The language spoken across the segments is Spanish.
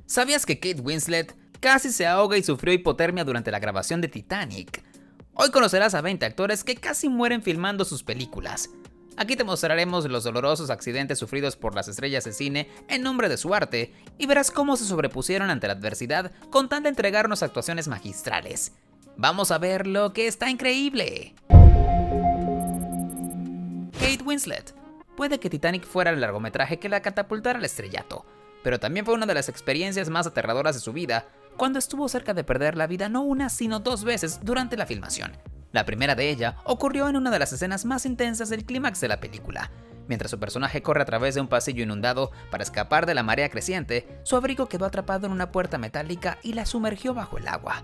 ¿Sabías que Kate Winslet casi se ahoga y sufrió hipotermia durante la grabación de Titanic? Hoy conocerás a 20 actores que casi mueren filmando sus películas. Aquí te mostraremos los dolorosos accidentes sufridos por las estrellas de cine en nombre de su arte y verás cómo se sobrepusieron ante la adversidad con tal de entregarnos actuaciones magistrales. Vamos a ver lo que está increíble. Kate Winslet. Puede que Titanic fuera el largometraje que la catapultara al estrellato, pero también fue una de las experiencias más aterradoras de su vida cuando estuvo cerca de perder la vida no una sino 2 veces durante la filmación. La primera de ella ocurrió en una de las escenas más intensas del clímax de la película. Mientras su personaje corre a través de un pasillo inundado para escapar de la marea creciente, su abrigo quedó atrapado en una puerta metálica y la sumergió bajo el agua.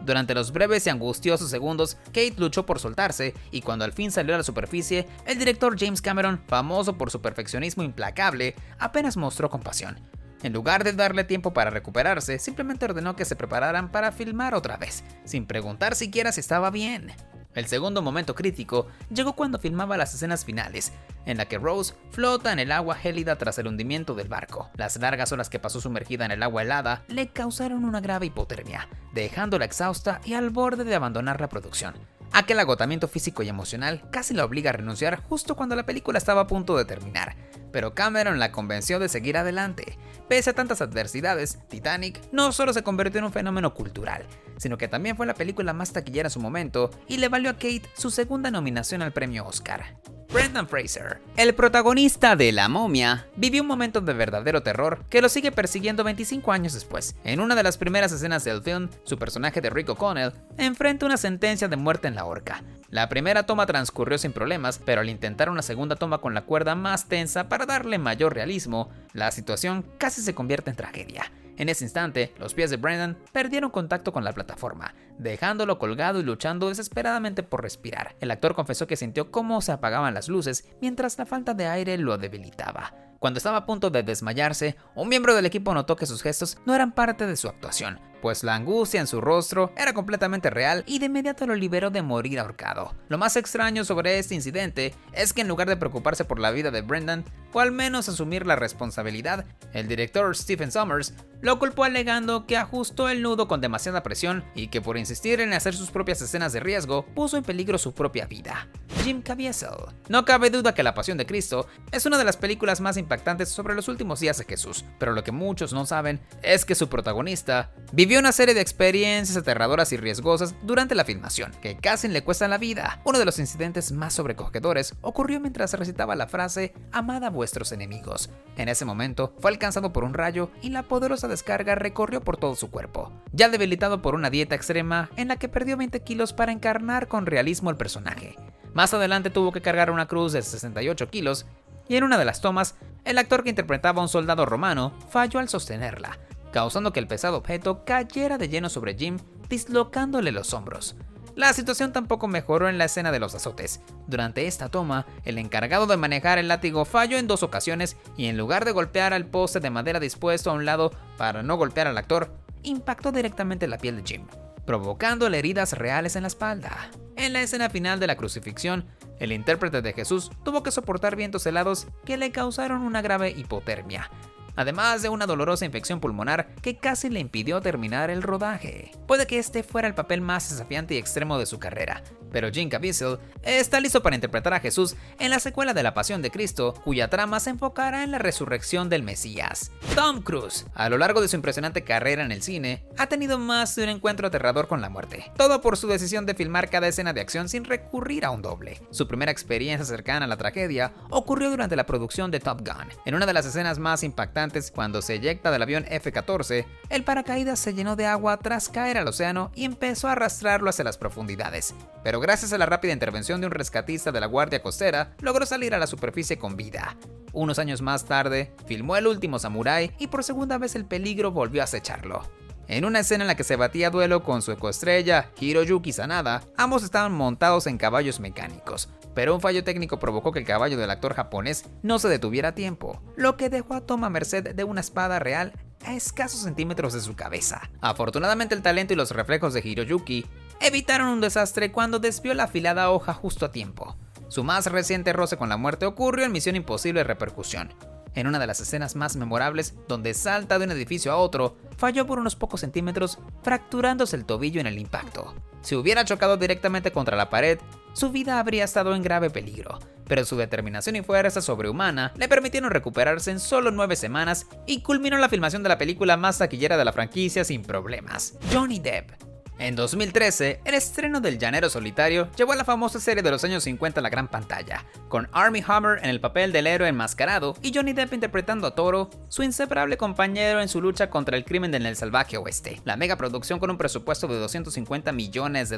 Durante los breves y angustiosos segundos, Kate luchó por soltarse y cuando al fin salió a la superficie, el director James Cameron, famoso por su perfeccionismo implacable, apenas mostró compasión. En lugar de darle tiempo para recuperarse, simplemente ordenó que se prepararan para filmar otra vez, sin preguntar siquiera si estaba bien. El segundo momento crítico llegó cuando filmaba las escenas finales, en la que Rose flota en el agua gélida tras el hundimiento del barco. Las largas horas que pasó sumergida en el agua helada le causaron una grave hipotermia, dejándola exhausta y al borde de abandonar la producción. Aquel agotamiento físico y emocional casi la obliga a renunciar justo cuando la película estaba a punto de terminar, pero Cameron la convenció de seguir adelante. Pese a tantas adversidades, Titanic no solo se convirtió en un fenómeno cultural, sino que también fue la película más taquillera en su momento y le valió a Kate su segunda nominación al premio Oscar. Brendan Fraser, el protagonista de La Momia, vivió un momento de verdadero terror que lo sigue persiguiendo 25 años después. En una de las primeras escenas del film, su personaje de Rick O'Connell enfrenta una sentencia de muerte en la horca. La primera toma transcurrió sin problemas, pero al intentar una segunda toma con la cuerda más tensa para darle mayor realismo, la situación casi se convierte en tragedia. En ese instante, los pies de Brendan perdieron contacto con la plataforma, dejándolo colgado y luchando desesperadamente por respirar. El actor confesó que sintió cómo se apagaban las luces mientras la falta de aire lo debilitaba. Cuando estaba a punto de desmayarse, un miembro del equipo notó que sus gestos no eran parte de su actuación, pues la angustia en su rostro era completamente real y de inmediato lo liberó de morir ahorcado. Lo más extraño sobre este incidente es que en lugar de preocuparse por la vida de Brendan, o al menos asumir la responsabilidad, el director Stephen Sommers lo culpó alegando que ajustó el nudo con demasiada presión y que por insistir en hacer sus propias escenas de riesgo puso en peligro su propia vida. Jim Caviezel. No cabe duda que La Pasión de Cristo es una de las películas más impactantes sobre los últimos días de Jesús, pero lo que muchos no saben es que su protagonista vivió una serie de experiencias aterradoras y riesgosas durante la filmación, que casi le cuestan la vida. Uno de los incidentes más sobrecogedores ocurrió mientras recitaba la frase «Amad a vuestros enemigos». En ese momento fue alcanzado por un rayo y la poderosa descarga recorrió por todo su cuerpo. Ya debilitado por una dieta extrema en la que perdió 20 kilos para encarnar con realismo el personaje. Más adelante tuvo que cargar una cruz de 68 kilos y en una de las tomas, el actor que interpretaba a un soldado romano falló al sostenerla, causando que el pesado objeto cayera de lleno sobre Jim, dislocándole los hombros. La situación tampoco mejoró en la escena de los azotes. Durante esta toma, el encargado de manejar el látigo falló en 2 ocasiones y en lugar de golpear al poste de madera dispuesto a un lado para no golpear al actor, impactó directamente la piel de Jim, provocándole heridas reales en la espalda. En la escena final de la crucifixión, el intérprete de Jesús tuvo que soportar vientos helados que le causaron una grave hipotermia, además de una dolorosa infección pulmonar que casi le impidió terminar el rodaje. Puede que este fuera el papel más desafiante y extremo de su carrera, pero Jim Caviezel está listo para interpretar a Jesús en la secuela de La Pasión de Cristo, cuya trama se enfocará en la resurrección del Mesías. Tom Cruise, a lo largo de su impresionante carrera en el cine, ha tenido más de un encuentro aterrador con la muerte, todo por su decisión de filmar cada escena de acción sin recurrir a un doble. Su primera experiencia cercana a la tragedia ocurrió durante la producción de Top Gun. En una de las escenas más impactantes, cuando se eyecta del avión F-14, el paracaídas se llenó de agua tras caer al océano y empezó a arrastrarlo hacia las profundidades. Pero gracias a la rápida intervención de un rescatista de la Guardia Costera, logró salir a la superficie con vida. Unos años más tarde, filmó El Último Samurái y por segunda vez el peligro volvió a acecharlo. En una escena en la que se batía a duelo con su ecoestrella Hiroyuki Sanada, ambos estaban montados en caballos mecánicos, pero un fallo técnico provocó que el caballo del actor japonés no se detuviera a tiempo, lo que dejó a Tom a merced de una espada real a escasos centímetros de su cabeza. Afortunadamente el talento y los reflejos de Hiroyuki evitaron un desastre cuando desvió la afilada hoja justo a tiempo. Su más reciente roce con la muerte ocurrió en Misión Imposible Repercusión, En una de las escenas más memorables, donde salta de un edificio a otro, falló por unos pocos centímetros, fracturándose el tobillo en el impacto. Si hubiera chocado directamente contra la pared, su vida habría estado en grave peligro, pero su determinación y fuerza sobrehumana le permitieron recuperarse en solo 9 semanas y culminó la filmación de la película más taquillera de la franquicia sin problemas, Johnny Depp. En 2013, el estreno del Llanero Solitario llevó a la famosa serie de los años 50 a la gran pantalla, con Armie Hammer en el papel del héroe enmascarado y Johnny Depp interpretando a Toro, su inseparable compañero en su lucha contra el crimen en el salvaje oeste. La megaproducción, con un presupuesto de $250 millones,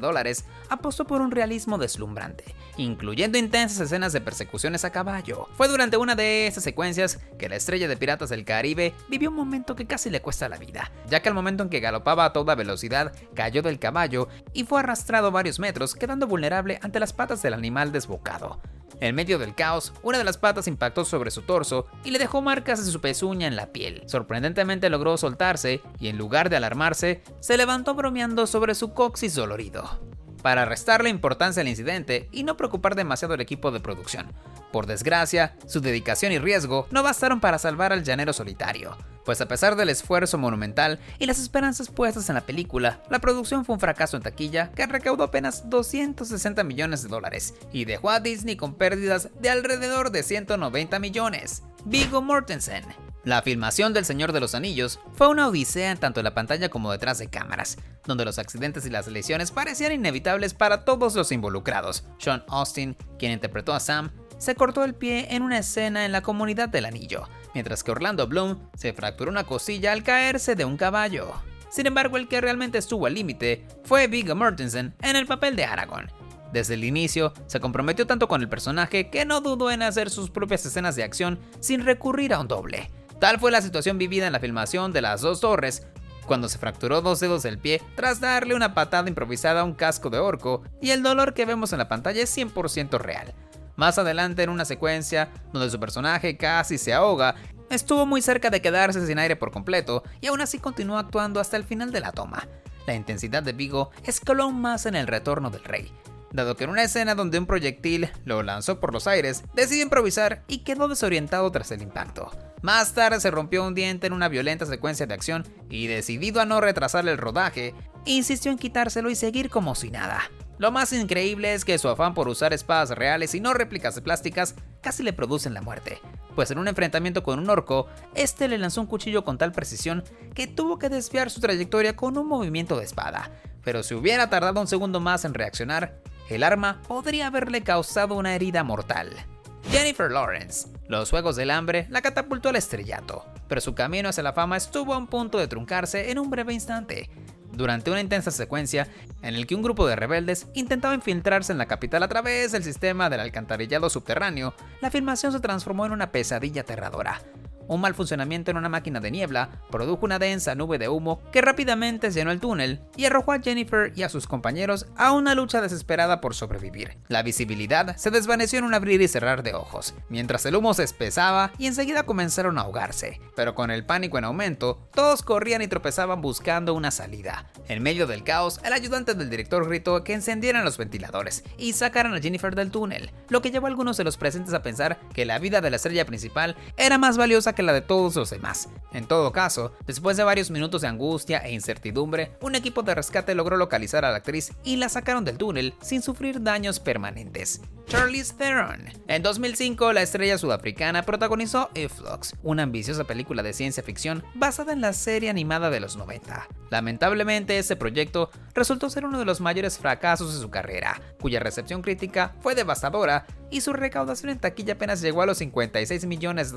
apostó por un realismo deslumbrante, incluyendo intensas escenas de persecuciones a caballo. Fue durante una de esas secuencias que la estrella de Piratas del Caribe vivió un momento que casi le cuesta la vida, ya que al momento en que galopaba a toda velocidad, cayó del caballo y fue arrastrado varios metros, quedando vulnerable ante las patas del animal desbocado. En medio del caos, una de las patas impactó sobre su torso y le dejó marcas de su pezuña en la piel. Sorprendentemente logró soltarse y, en lugar de alarmarse, se levantó bromeando sobre su coxis dolorido, para restarle importancia al incidente y no preocupar demasiado al equipo de producción. Por desgracia, su dedicación y riesgo no bastaron para salvar al Llanero Solitario, pues a pesar del esfuerzo monumental y las esperanzas puestas en la película, la producción fue un fracaso en taquilla que recaudó apenas $260 millones y dejó a Disney con pérdidas de alrededor de $190 millones. Viggo Mortensen. La filmación del Señor de los Anillos fue una odisea tanto en la pantalla como detrás de cámaras, donde los accidentes y las lesiones parecían inevitables para todos los involucrados. Sean Astin, quien interpretó a Sam, se cortó el pie en una escena en la Comunidad del Anillo, mientras que Orlando Bloom se fracturó una costilla al caerse de un caballo. Sin embargo, el que realmente estuvo al límite fue Viggo Mortensen en el papel de Aragorn. Desde el inicio, se comprometió tanto con el personaje que no dudó en hacer sus propias escenas de acción sin recurrir a un doble. Tal fue la situación vivida en la filmación de Las Dos Torres, cuando se fracturó 2 dedos del pie tras darle una patada improvisada a un casco de orco, y el dolor que vemos en la pantalla es 100% real. Más adelante, en una secuencia donde su personaje casi se ahoga, estuvo muy cerca de quedarse sin aire por completo y aún así continuó actuando hasta el final de la toma. La intensidad de Viggo escaló aún más en El Retorno del Rey, dado que en una escena donde un proyectil lo lanzó por los aires, decidió improvisar y quedó desorientado tras el impacto. Más tarde se rompió un diente en una violenta secuencia de acción y, decidido a no retrasar el rodaje, insistió en quitárselo y seguir como si nada. Lo más increíble es que su afán por usar espadas reales y no réplicas de plásticas casi le producen la muerte, pues en un enfrentamiento con un orco, este le lanzó un cuchillo con tal precisión que tuvo que desviar su trayectoria con un movimiento de espada. Pero si hubiera tardado un segundo más en reaccionar, el arma podría haberle causado una herida mortal. Jennifer Lawrence. Los Juegos del Hambre la catapultó al estrellato, pero su camino hacia la fama estuvo a un punto de truncarse en un breve instante, durante una intensa secuencia en el que un grupo de rebeldes intentaba infiltrarse en la capital a través del sistema del alcantarillado subterráneo. La filmación se transformó en una pesadilla aterradora. Un mal funcionamiento en una máquina de niebla produjo una densa nube de humo que rápidamente llenó el túnel y arrojó a Jennifer y a sus compañeros a una lucha desesperada por sobrevivir. La visibilidad se desvaneció en un abrir y cerrar de ojos, mientras el humo se espesaba y enseguida comenzaron a ahogarse. Pero con el pánico en aumento, todos corrían y tropezaban buscando una salida. En medio del caos, el ayudante del director gritó que encendieran los ventiladores y sacaran a Jennifer del túnel, lo que llevó a algunos de los presentes a pensar que la vida de la estrella principal era más valiosa que la de todos los demás. En todo caso, después de varios minutos de angustia e incertidumbre, un equipo de rescate logró localizar a la actriz y la sacaron del túnel sin sufrir daños permanentes. Charlize Theron. En 2005, la estrella sudafricana protagonizó Influx, una ambiciosa película de ciencia ficción basada en la serie animada de los 90. Lamentablemente, este proyecto resultó ser uno de los mayores fracasos de su carrera, cuya recepción crítica fue devastadora y su recaudación en taquilla apenas llegó a los $56 millones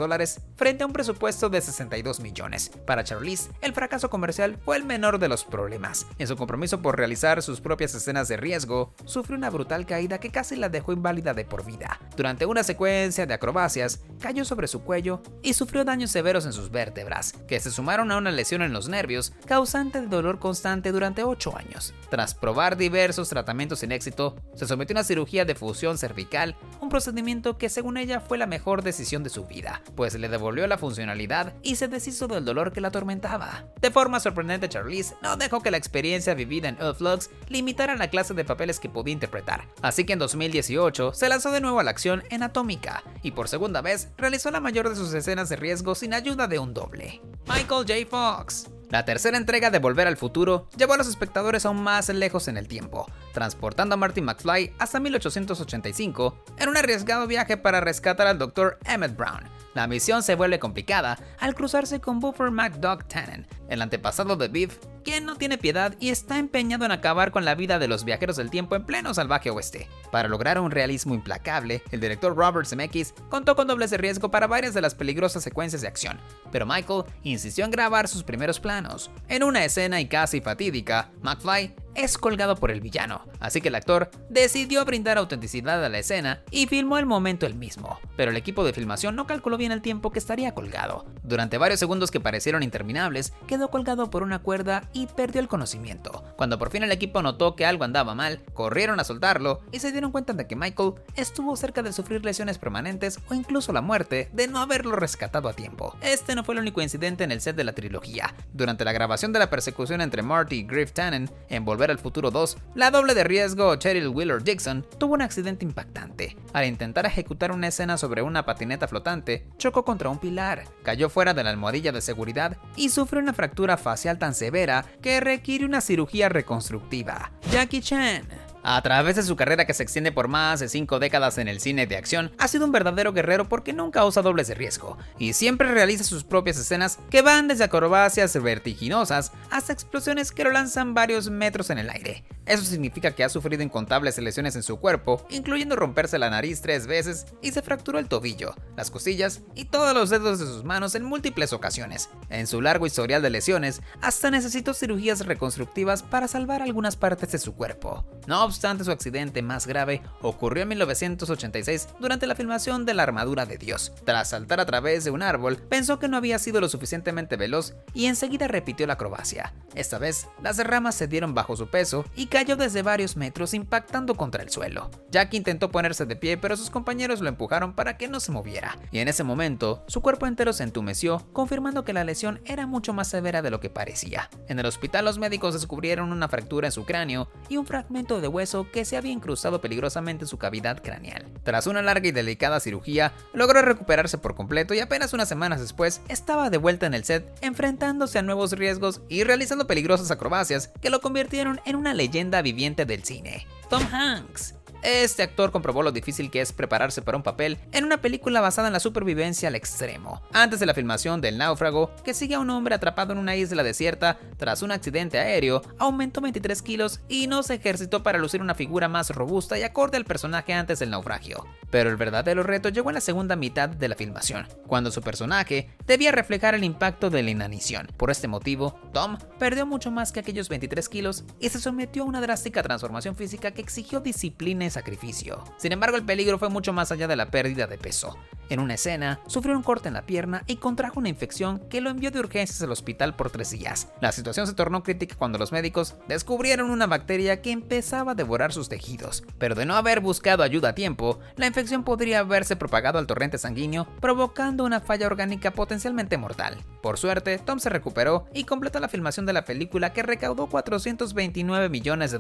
frente a un presupuesto de 62 millones. Para Charlize, el fracaso comercial fue el menor de los problemas. En su compromiso por realizar sus propias escenas de riesgo, sufrió una brutal caída que casi la dejó inválida de por vida. Durante una secuencia de acrobacias, cayó sobre su cuello y sufrió daños severos en sus vértebras, que se sumaron a una lesión en los nervios, causante de dolor constante durante 8 años. Tras probar diversos tratamientos sin éxito, se sometió a una cirugía de fusión cervical, un procedimiento que según ella fue la mejor decisión de su vida, pues le devolvió la funcionalidad y se deshizo del dolor que la atormentaba. De forma sorprendente, Charlize no dejó que la experiencia vivida en Influx limitara la clase de papeles que podía interpretar, así que en 2018 se lanzó de nuevo a la acción en Atómica y por segunda vez realizó la mayor de sus escenas de riesgo sin ayuda de un doble. Michael J. Fox. La tercera entrega de Volver al Futuro llevó a los espectadores aún más lejos en el tiempo, transportando a Marty McFly hasta 1885 en un arriesgado viaje para rescatar al Dr. Emmett Brown. La misión se vuelve complicada al cruzarse con Buffer McDuck Tannen, el antepasado de Biff, quien no tiene piedad y está empeñado en acabar con la vida de los viajeros del tiempo en pleno salvaje oeste. Para lograr un realismo implacable, el director Robert Zemeckis contó con dobles de riesgo para varias de las peligrosas secuencias de acción, pero Michael insistió en grabar sus primeros planos. En una escena y casi fatídica, McFly es colgado por el villano, así que el actor decidió brindar autenticidad a la escena y filmó el momento él mismo, pero el equipo de filmación no calculó bien el tiempo que estaría colgado. Durante varios segundos que parecieron interminables, quedó colgado por una cuerda y perdió el conocimiento. Cuando por fin el equipo notó que algo andaba mal, corrieron a soltarlo y se dieron cuenta de que Michael estuvo cerca de sufrir lesiones permanentes o incluso la muerte de no haberlo rescatado a tiempo. Este no fue el único incidente en el set de la trilogía. Durante la grabación de la persecución entre Marty y Griff Tannen en Volver al Futuro 2, la doble de riesgo Cheryl Wheeler Dixon tuvo un accidente impactante. Al intentar ejecutar una escena sobre una patineta flotante, chocó contra un pilar, cayó fuera de la almohadilla de seguridad y sufrió una fractura facial tan severa que requiere una cirugía reconstructiva. Jackie Chan. A través de su carrera que se extiende por más de 5 décadas en el cine de acción, ha sido un verdadero guerrero porque nunca usa dobles de riesgo y siempre realiza sus propias escenas que van desde acrobacias vertiginosas hasta explosiones que lo lanzan varios metros en el aire. Eso significa que ha sufrido incontables lesiones en su cuerpo, incluyendo romperse la nariz 3 veces y se fracturó el tobillo, las costillas y todos los dedos de sus manos en múltiples ocasiones. En su largo historial de lesiones, hasta necesitó cirugías reconstructivas para salvar algunas partes de su cuerpo. No obstante, su accidente más grave ocurrió en 1986 durante la filmación de La Armadura de Dios. Tras saltar a través de un árbol, pensó que no había sido lo suficientemente veloz y enseguida repitió la acrobacia. Esta vez, las ramas se dieron bajo su peso y cayó desde varios metros impactando contra el suelo. Jack intentó ponerse de pie, pero sus compañeros lo empujaron para que no se moviera, y en ese momento, su cuerpo entero se entumeció, confirmando que la lesión era mucho más severa de lo que parecía. En el hospital, los médicos descubrieron una fractura en su cráneo y un fragmento de hueso que se había incrustado peligrosamente en su cavidad craneal. Tras una larga y delicada cirugía, logró recuperarse por completo y apenas unas semanas después estaba de vuelta en el set, enfrentándose a nuevos riesgos y realizando peligrosas acrobacias que lo convirtieron en una leyenda viviente del cine. Tom Hanks. Este actor comprobó lo difícil que es prepararse para un papel en una película basada en la supervivencia al extremo. Antes de la filmación del Náufrago, que sigue a un hombre atrapado en una isla desierta tras un accidente aéreo, aumentó 23 kilos y no se ejercitó para lucir una figura más robusta y acorde al personaje antes del naufragio. Pero el verdadero reto llegó en la segunda mitad de la filmación, cuando su personaje debía reflejar el impacto de la inanición. Por este motivo, Tom perdió mucho más que aquellos 23 kilos y se sometió a una drástica transformación física que exigió disciplina y sacrificio. Sin embargo, el peligro fue mucho más allá de la pérdida de peso. En una escena, sufrió un corte en la pierna y contrajo una infección que lo envió de urgencias al hospital por 3 días. La situación se tornó crítica cuando los médicos descubrieron una bacteria que empezaba a devorar sus tejidos, pero de no haber buscado ayuda a tiempo, la infección podría haberse propagado al torrente sanguíneo, provocando una falla orgánica potencialmente mortal. Por suerte, Tom se recuperó y completó la filmación de la película, que recaudó $429 millones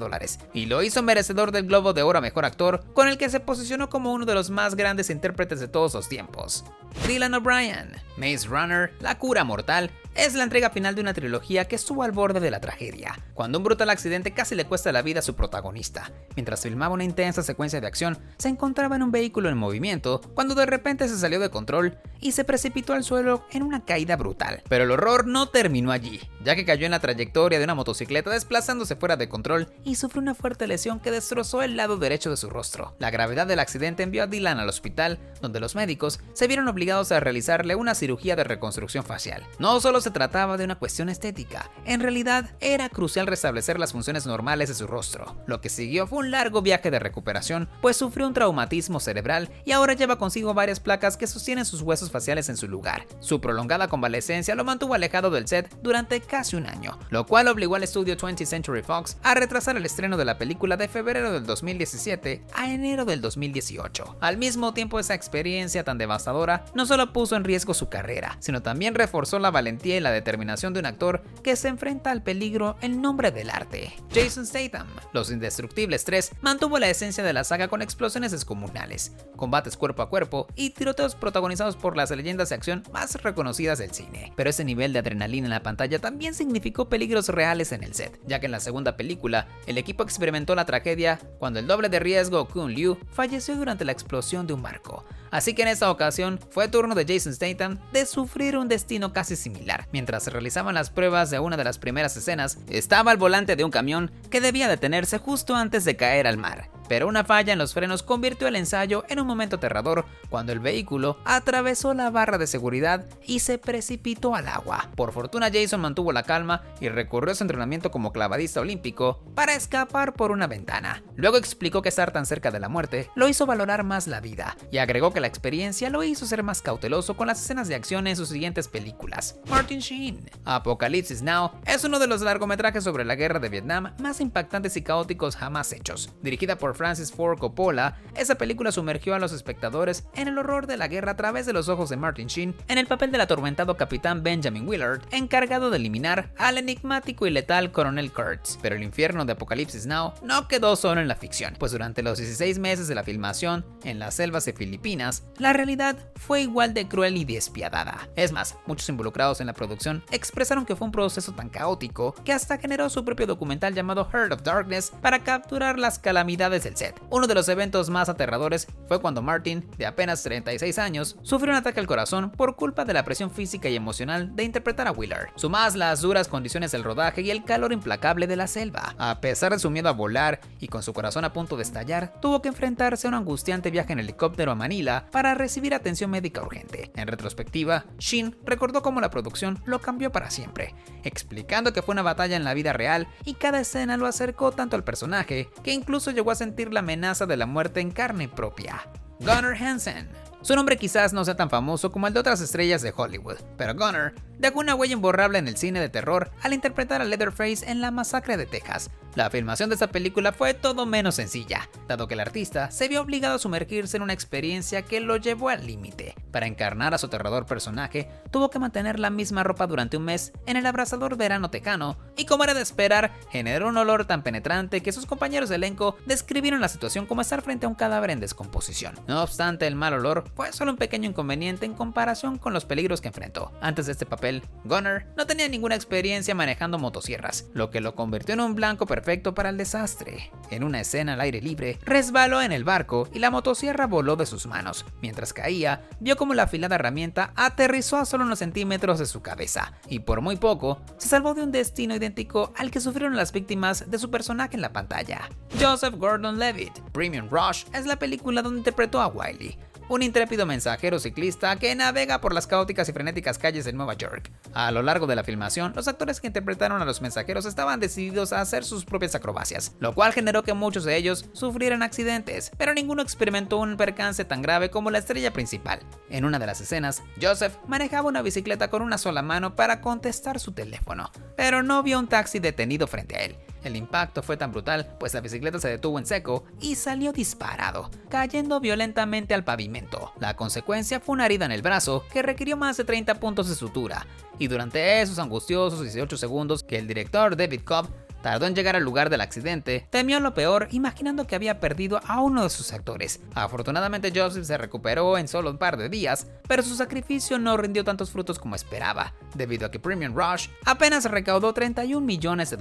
y lo hizo merecedor del Globo de Oro a Mejor Actor, con el que se posicionó como uno de los más grandes intérpretes de todos los tiempos. Dylan O'Brien. Maze Runner, La Cura Mortal, es la entrega final de una trilogía que estuvo al borde de la tragedia, cuando un brutal accidente casi le cuesta la vida a su protagonista. Mientras filmaba una intensa secuencia de acción, se encontraba en un vehículo en movimiento, cuando de repente se salió de control y se precipitó al suelo en una caída brutal. Pero el horror no terminó allí, ya que cayó en la trayectoria de una motocicleta desplazándose fuera de control y sufrió una fuerte lesión que destrozó el lado derecho de su rostro. La gravedad del accidente envió a Dylan al hospital, donde los médicos se vieron obligados a realizarle una cirugía de reconstrucción facial. No solo se trataba de una cuestión estética, en realidad era crucial restablecer las funciones normales de su rostro. Lo que siguió fue un largo viaje de recuperación, pues sufrió un traumatismo cerebral y ahora lleva consigo varias placas que sostienen sus huesos faciales en su lugar. Su prolongada convalecencia lo mantuvo alejado del set durante casi un año, lo cual obligó al estudio 20th Century Fox a retrasar el estreno de la película de febrero del 2017 a enero del 2018. Al mismo tiempo, esa experiencia tan devastadora no solo puso en riesgo su carrera, sino también reforzó la valentía detalle la determinación de un actor que se enfrenta al peligro en nombre del arte. Jason Statham, Los Indestructibles 3, mantuvo la esencia de la saga con explosiones descomunales, combates cuerpo a cuerpo y tiroteos protagonizados por las leyendas de acción más reconocidas del cine. Pero ese nivel de adrenalina en la pantalla también significó peligros reales en el set, ya que en la segunda película el equipo experimentó la tragedia cuando el doble de riesgo Kun Liu falleció durante la explosión de un barco. Así que en esta ocasión fue turno de Jason Statham de sufrir un destino casi similar. Mientras se realizaban las pruebas de una de las primeras escenas, estaba al volante de un camión que debía detenerse justo antes de caer al mar. Pero una falla en los frenos convirtió el ensayo en un momento aterrador cuando el vehículo atravesó la barra de seguridad y se precipitó al agua. Por fortuna Jason mantuvo la calma y recurrió a su entrenamiento como clavadista olímpico para escapar por una ventana. Luego explicó que estar tan cerca de la muerte lo hizo valorar más la vida y agregó que la experiencia lo hizo ser más cauteloso con las escenas de acción en sus siguientes películas. Martin Sheen, Apocalypse Now, es uno de los largometrajes sobre la guerra de Vietnam más impactantes y caóticos jamás hechos. Dirigida por Francis Ford Coppola, esa película sumergió a los espectadores en el horror de la guerra a través de los ojos de Martin Sheen en el papel del atormentado capitán Benjamin Willard, encargado de eliminar al enigmático y letal coronel Kurtz. Pero el infierno de Apocalypse Now no quedó solo en la ficción, pues durante los 16 meses de la filmación en las selvas de Filipinas, la realidad fue igual de cruel y despiadada. Es más, muchos involucrados en la producción expresaron que fue un proceso tan caótico que hasta generó su propio documental llamado Heart of Darkness para capturar las calamidades del set. Uno de los eventos más aterradores fue cuando Martin, de apenas 36 años, sufrió un ataque al corazón por culpa de la presión física y emocional de interpretar a Willard, sumadas las duras condiciones del rodaje y el calor implacable de la selva. A pesar de su miedo a volar y con su corazón a punto de estallar, tuvo que enfrentarse a un angustiante viaje en helicóptero a Manila para recibir atención médica urgente. En retrospectiva, Sheen recordó cómo la producción lo cambió para siempre, explicando que fue una batalla en la vida real y cada escena lo acercó tanto al personaje que incluso llegó a sentir la amenaza de la muerte en carne propia. Gunnar Hansen. Su nombre quizás no sea tan famoso como el de otras estrellas de Hollywood, pero Gunnar dejó una huella imborrable en el cine de terror al interpretar a Leatherface en La Masacre de Texas. La filmación de esta película fue todo menos sencilla, dado que el artista se vio obligado a sumergirse en una experiencia que lo llevó al límite. Para encarnar a su aterrador personaje, tuvo que mantener la misma ropa durante un mes en el abrasador verano tejano, y como era de esperar, generó un olor tan penetrante que sus compañeros de elenco describieron la situación como estar frente a un cadáver en descomposición. No obstante, el mal olor fue solo un pequeño inconveniente en comparación con los peligros que enfrentó. Antes de este papel, Gunnar no tenía ninguna experiencia manejando motosierras, lo que lo convirtió en un blanco perfecto para el desastre. En una escena al aire libre, resbaló en el barco y la motosierra voló de sus manos. Mientras caía, vio como la afilada herramienta aterrizó a solo unos centímetros de su cabeza, y por muy poco, se salvó de un destino idéntico al que sufrieron las víctimas de su personaje en la pantalla. Joseph Gordon-Levitt, Premium Rush, es la película donde interpretó a Wiley, un intrépido mensajero ciclista que navega por las caóticas y frenéticas calles de Nueva York. A lo largo de la filmación, los actores que interpretaron a los mensajeros estaban decididos a hacer sus propias acrobacias, lo cual generó que muchos de ellos sufrieran accidentes, pero ninguno experimentó un percance tan grave como la estrella principal. En una de las escenas, Joseph manejaba una bicicleta con una sola mano para contestar su teléfono, pero no vio un taxi detenido frente a él. El impacto fue tan brutal, pues la bicicleta se detuvo en seco y salió disparado, cayendo violentamente al pavimento. La consecuencia fue una herida en el brazo que requirió más de 30 puntos de sutura, y durante esos angustiosos 18 segundos que el director David Cobb tardó en llegar al lugar del accidente, temió lo peor imaginando que había perdido a uno de sus actores. Afortunadamente Joseph se recuperó en solo un par de días, pero su sacrificio no rindió tantos frutos como esperaba, debido a que Premium Rush apenas recaudó $31 millones,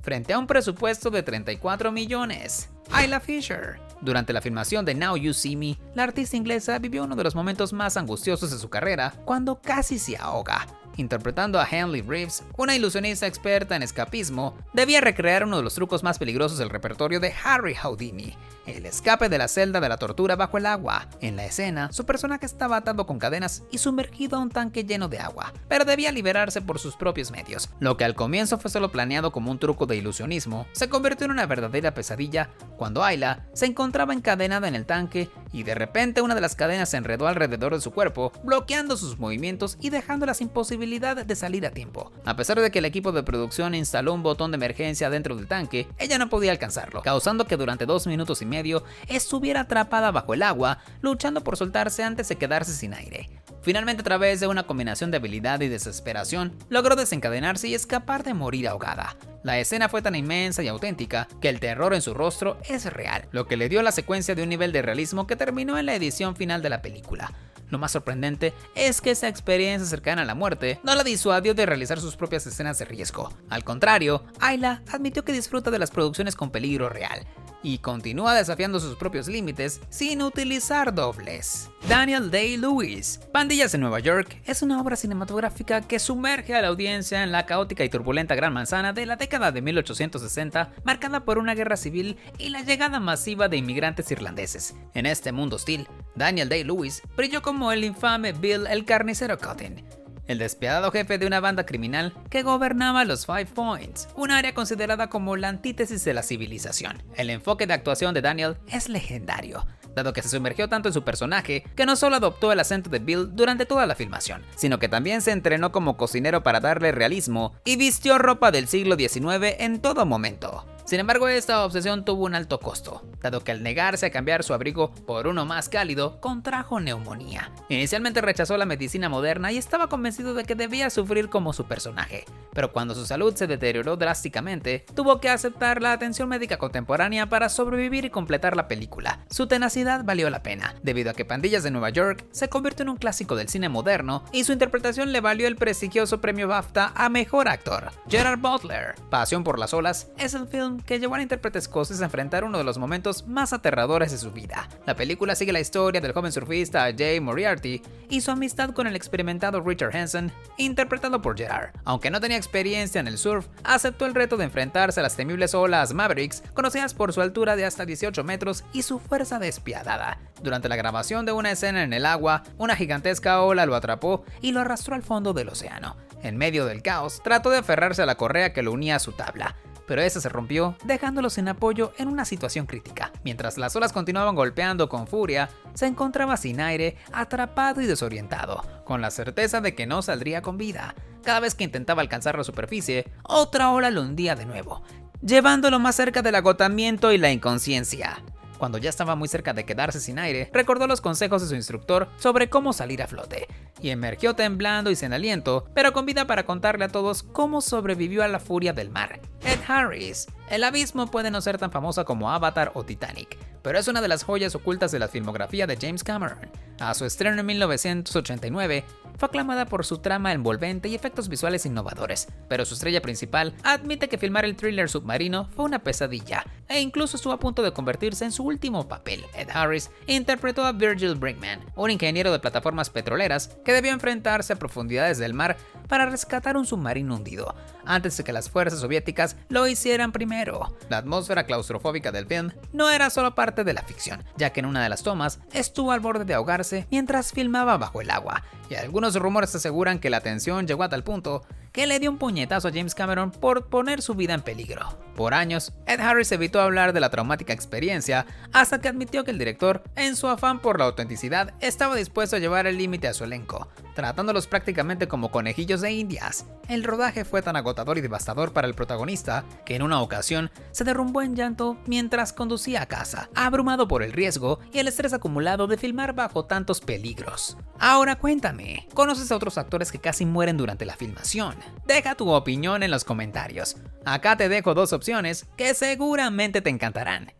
frente a un presupuesto de 34 millones. Isla Fisher. Durante la filmación de Now You See Me, la artista inglesa vivió uno de los momentos más angustiosos de su carrera cuando casi se ahoga. Interpretando a Henley Reeves, una ilusionista experta en escapismo, debía recrear uno de los trucos más peligrosos del repertorio de Harry Houdini, el escape de la celda de la tortura bajo el agua. En la escena, su personaje estaba atado con cadenas y sumergido a un tanque lleno de agua, pero debía liberarse por sus propios medios. Lo que al comienzo fue solo planeado como un truco de ilusionismo, se convirtió en una verdadera pesadilla cuando Isla se encontraba encadenada en el tanque y de repente una de las cadenas se enredó alrededor de su cuerpo, bloqueando sus movimientos y dejándola sin posibilidad de salir a tiempo. A pesar de que el equipo de producción instaló un botón de emergencia dentro del tanque, ella no podía alcanzarlo, causando que durante 2 minutos y medio estuviera atrapada bajo el agua, luchando por soltarse antes de quedarse sin aire. Finalmente, a través de una combinación de habilidad y desesperación, logró desencadenarse y escapar de morir ahogada. La escena fue tan inmensa y auténtica que el terror en su rostro es real, lo que le dio a la secuencia de un nivel de realismo que terminó en la edición final de la película. Lo más sorprendente es que esa experiencia cercana a la muerte no la disuadió de realizar sus propias escenas de riesgo. Al contrario, Ayla admitió que disfruta de las producciones con peligro real y continúa desafiando sus propios límites sin utilizar dobles. Daniel Day-Lewis. Pandillas en Nueva York es una obra cinematográfica que sumerge a la audiencia en la caótica y turbulenta Gran Manzana de la década de 1860, marcada por una guerra civil y la llegada masiva de inmigrantes irlandeses. En este mundo hostil, Daniel Day-Lewis brilló como el infame Bill el Carnicero Cotton, el despiadado jefe de una banda criminal que gobernaba los Five Points, un área considerada como la antítesis de la civilización. El enfoque de actuación de Daniel es legendario, dado que se sumergió tanto en su personaje que no solo adoptó el acento de Bill durante toda la filmación, sino que también se entrenó como cocinero para darle realismo y vistió ropa del siglo XIX en todo momento. Sin embargo, esta obsesión tuvo un alto costo, dado que al negarse a cambiar su abrigo por uno más cálido, contrajo neumonía. Inicialmente rechazó la medicina moderna y estaba convencido de que debía sufrir como su personaje, pero cuando su salud se deterioró drásticamente, tuvo que aceptar la atención médica contemporánea para sobrevivir y completar la película. Su tenacidad valió la pena, debido a que Pandillas de Nueva York se convirtió en un clásico del cine moderno y su interpretación le valió el prestigioso premio BAFTA a Mejor Actor. Gerard Butler, Pasión por las olas, es el film que llevó al intérprete escocés a enfrentar uno de los momentos más aterradores de su vida. La película sigue la historia del joven surfista Jay Moriarty y su amistad con el experimentado Richard Hansen, interpretado por Gerard. Aunque no tenía experiencia en el surf, aceptó el reto de enfrentarse a las temibles olas Mavericks, conocidas por su altura de hasta 18 metros y su fuerza despiadada. Durante la grabación de una escena en el agua, una gigantesca ola lo atrapó y lo arrastró al fondo del océano. En medio del caos, trató de aferrarse a la correa que lo unía a su tabla, pero esa se rompió, dejándolo sin apoyo en una situación crítica. Mientras las olas continuaban golpeando con furia, se encontraba sin aire, atrapado y desorientado, con la certeza de que no saldría con vida. Cada vez que intentaba alcanzar la superficie, otra ola lo hundía de nuevo, llevándolo más cerca del agotamiento y la inconsciencia. Cuando ya estaba muy cerca de quedarse sin aire, recordó los consejos de su instructor sobre cómo salir a flote, y emergió temblando y sin aliento, pero con vida para contarle a todos cómo sobrevivió a la furia del mar. Ed Harris. El abismo puede no ser tan famosa como Avatar o Titanic, pero es una de las joyas ocultas de la filmografía de James Cameron. A su estreno en 1989, fue aclamada por su trama envolvente y efectos visuales innovadores, pero su estrella principal admite que filmar el thriller submarino fue una pesadilla, e incluso estuvo a punto de convertirse en su último papel. Ed Harris interpretó a Virgil Brinkman, un ingeniero de plataformas petroleras que debió enfrentarse a profundidades del mar para rescatar un submarino hundido, antes de que las fuerzas soviéticas lo hicieran primero. La atmósfera claustrofóbica del film no era solo parte de la ficción, ya que en una de las tomas estuvo al borde de ahogarse mientras filmaba bajo el agua, y algunos rumores aseguran que la tensión llegó a tal punto que le dio un puñetazo a James Cameron por poner su vida en peligro. Por años, Ed Harris evitó hablar de la traumática experiencia hasta que admitió que el director, en su afán por la autenticidad, estaba dispuesto a llevar el límite a su elenco, tratándolos prácticamente como conejillos de indias. El rodaje fue tan agotador y devastador para el protagonista que en una ocasión se derrumbó en llanto mientras conducía a casa, abrumado por el riesgo y el estrés acumulado de filmar bajo tantos peligros. Ahora cuéntame, ¿conoces a otros actores que casi mueren durante la filmación? Deja tu opinión en los comentarios. Acá te dejo dos opciones que seguramente te encantarán.